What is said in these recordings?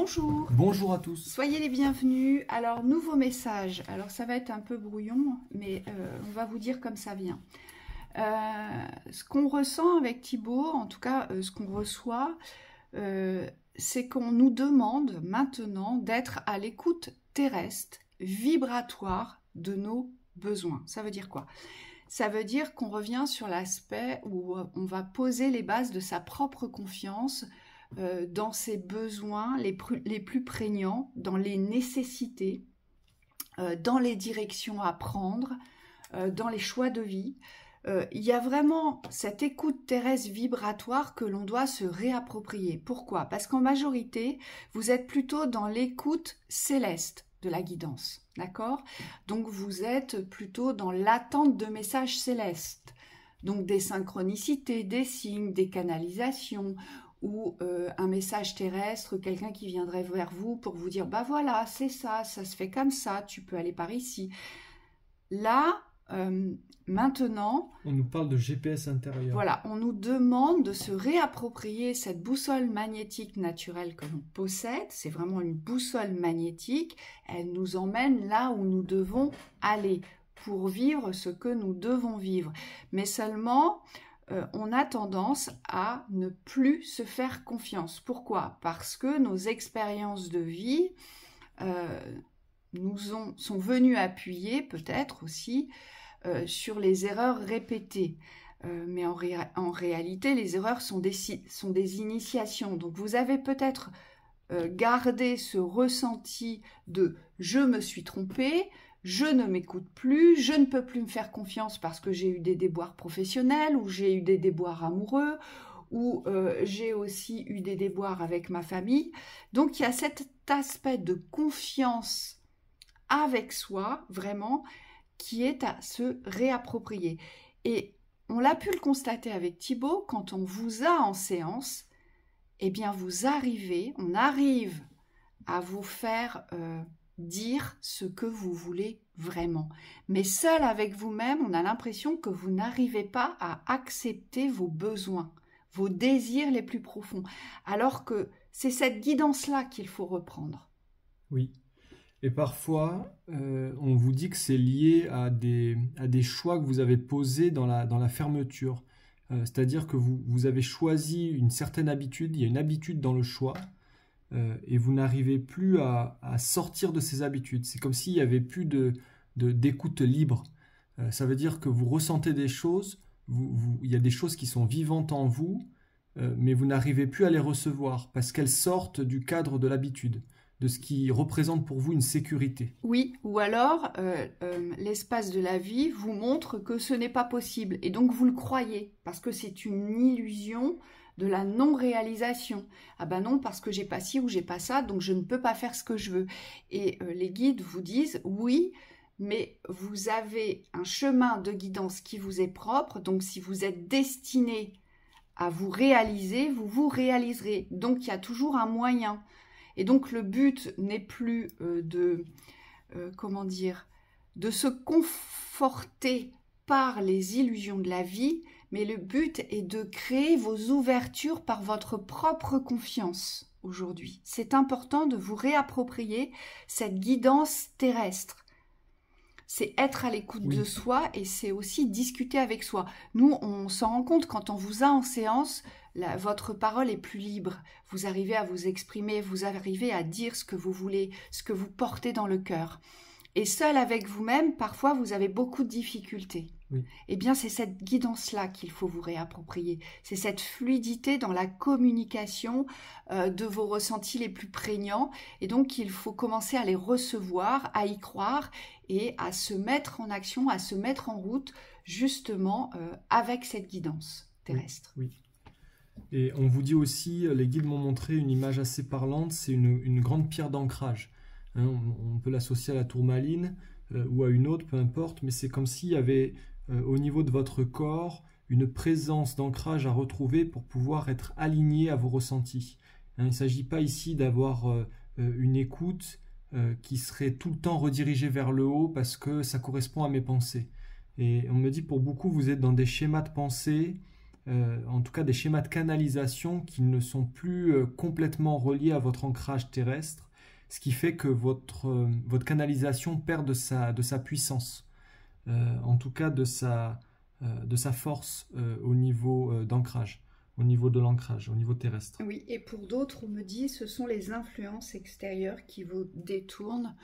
Bonjour, Bonjour à tous. soyez les bienvenus. Alors, nouveau message. Alors, ça va être un peu brouillon, mais on va vous dire comme ça vient. Ce qu'on ressent avec Thibaut, en tout cas, ce qu'on reçoit, c'est qu'on nous demande maintenant d'être à l'écoute terrestre, vibratoire de nos besoins. Ça veut dire quoi? Ça veut dire qu'on revient sur l'aspect où on va poser les bases de sa propre confiance dans ses besoins les plus prégnants, dans les nécessités, dans les directions à prendre, dans les choix de vie. Il y a vraiment cette écoute terrestre vibratoire que l'on doit se réapproprier. Pourquoi? Parce qu'en majorité, vous êtes plutôt dans l'écoute céleste de la guidance, d'accord? Donc vous êtes plutôt dans l'attente de messages célestes, donc des synchronicités, des signes, des canalisations, ou un message terrestre, quelqu'un qui viendrait vers vous pour vous dire « bah voilà, c'est ça, ça se fait comme ça, tu peux aller par ici ». Là, maintenant... On nous parle de GPS intérieur. Voilà, on nous demande de se réapproprier cette boussole magnétique naturelle que l'on possède. C'est vraiment une boussole magnétique. Elle nous emmène là où nous devons aller pour vivre ce que nous devons vivre. Mais seulement... on a tendance à ne plus se faire confiance. Pourquoi? Parce que nos expériences de vie sont venues appuyer peut-être aussi sur les erreurs répétées. Mais en réalité, les erreurs sont des initiations. Donc vous avez peut-être gardé ce ressenti de « je me suis trompé », je ne m'écoute plus, je ne peux plus me faire confiance parce que j'ai eu des déboires professionnels ou j'ai eu des déboires amoureux ou j'ai aussi eu des déboires avec ma famille. Donc il y a cet aspect de confiance avec soi, vraiment, qui est à se réapproprier. Et on l'a pu le constater avec Thibaut, quand on vous a en séance, eh bien on arrive à vous faire... dire ce que vous voulez vraiment. Mais seul avec vous-même, on a l'impression que vous n'arrivez pas à accepter vos besoins, vos désirs les plus profonds. Alors que c'est cette guidance-là qu'il faut reprendre. Oui. Et parfois, on vous dit que c'est lié à des choix que vous avez posés dans la fermeture. C'est-à-dire que vous avez choisi une certaine habitude, il y a une habitude dans le choix, et vous n'arrivez plus à sortir de ces habitudes. C'est comme s'il n'y avait plus d'écoute libre. Ça veut dire que vous ressentez des choses, il y a des choses qui sont vivantes en vous, mais vous n'arrivez plus à les recevoir parce qu'elles sortent du cadre de l'habitude, de ce qui représente pour vous une sécurité. Oui, ou alors l'espace de la vie vous montre que ce n'est pas possible et donc vous le croyez parce que c'est une illusion de la non-réalisation. Ah ben non, parce que j'ai pas ci ou j'ai pas ça, donc je ne peux pas faire ce que je veux. Et les guides vous disent, oui, mais vous avez un chemin de guidance qui vous est propre, donc si vous êtes destiné à vous réaliser, vous vous réaliserez. Donc il y a toujours un moyen. Et donc le but n'est plus de se conforter par les illusions de la vie, mais le but est de créer vos ouvertures par votre propre confiance aujourd'hui. C'est important de vous réapproprier cette guidance terrestre. C'est être à l'écoute de soi et c'est aussi discuter avec soi. Nous, on s'en rend compte quand on vous a en séance, votre parole est plus libre. Vous arrivez à vous exprimer, vous arrivez à dire ce que vous voulez, ce que vous portez dans le cœur. Et seul avec vous-même, parfois, vous avez beaucoup de difficultés. Oui. Eh bien, c'est cette guidance-là qu'il faut vous réapproprier. C'est cette fluidité dans la communication de vos ressentis les plus prégnants. Et donc, il faut commencer à les recevoir, à y croire et à se mettre en action, à se mettre en route, justement, avec cette guidance terrestre. Oui. Et on vous dit aussi, les guides m'ont montré une image assez parlante, c'est une grande pierre d'ancrage. Hein, on peut l'associer à la tourmaline ou à une autre, peu importe, mais c'est comme s'il y avait au niveau de votre corps une présence d'ancrage à retrouver pour pouvoir être aligné à vos ressentis. Hein, il ne s'agit pas ici d'avoir une écoute qui serait tout le temps redirigée vers le haut parce que ça correspond à mes pensées. Et on me dit pour beaucoup, vous êtes dans des schémas de pensée en tout cas des schémas de canalisation qui ne sont plus complètement reliés à votre ancrage terrestre, ce qui fait que votre canalisation perd de sa puissance, en tout cas de sa force au niveau d'ancrage, au niveau de l'ancrage, au niveau terrestre. Oui, et pour d'autres, on me dit ce sont les influences extérieures qui vous détournent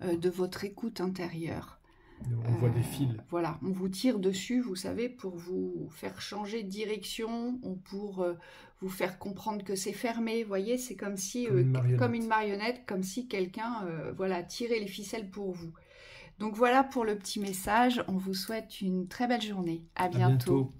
de votre écoute intérieure. On voit des fils. Voilà, on vous tire dessus, vous savez, pour vous faire changer de direction, ou pour vous faire comprendre que c'est fermé. Vous voyez, c'est comme si, comme une marionnette, comme si quelqu'un voilà, tirait les ficelles pour vous. Donc voilà pour le petit message. On vous souhaite une très belle journée. À bientôt.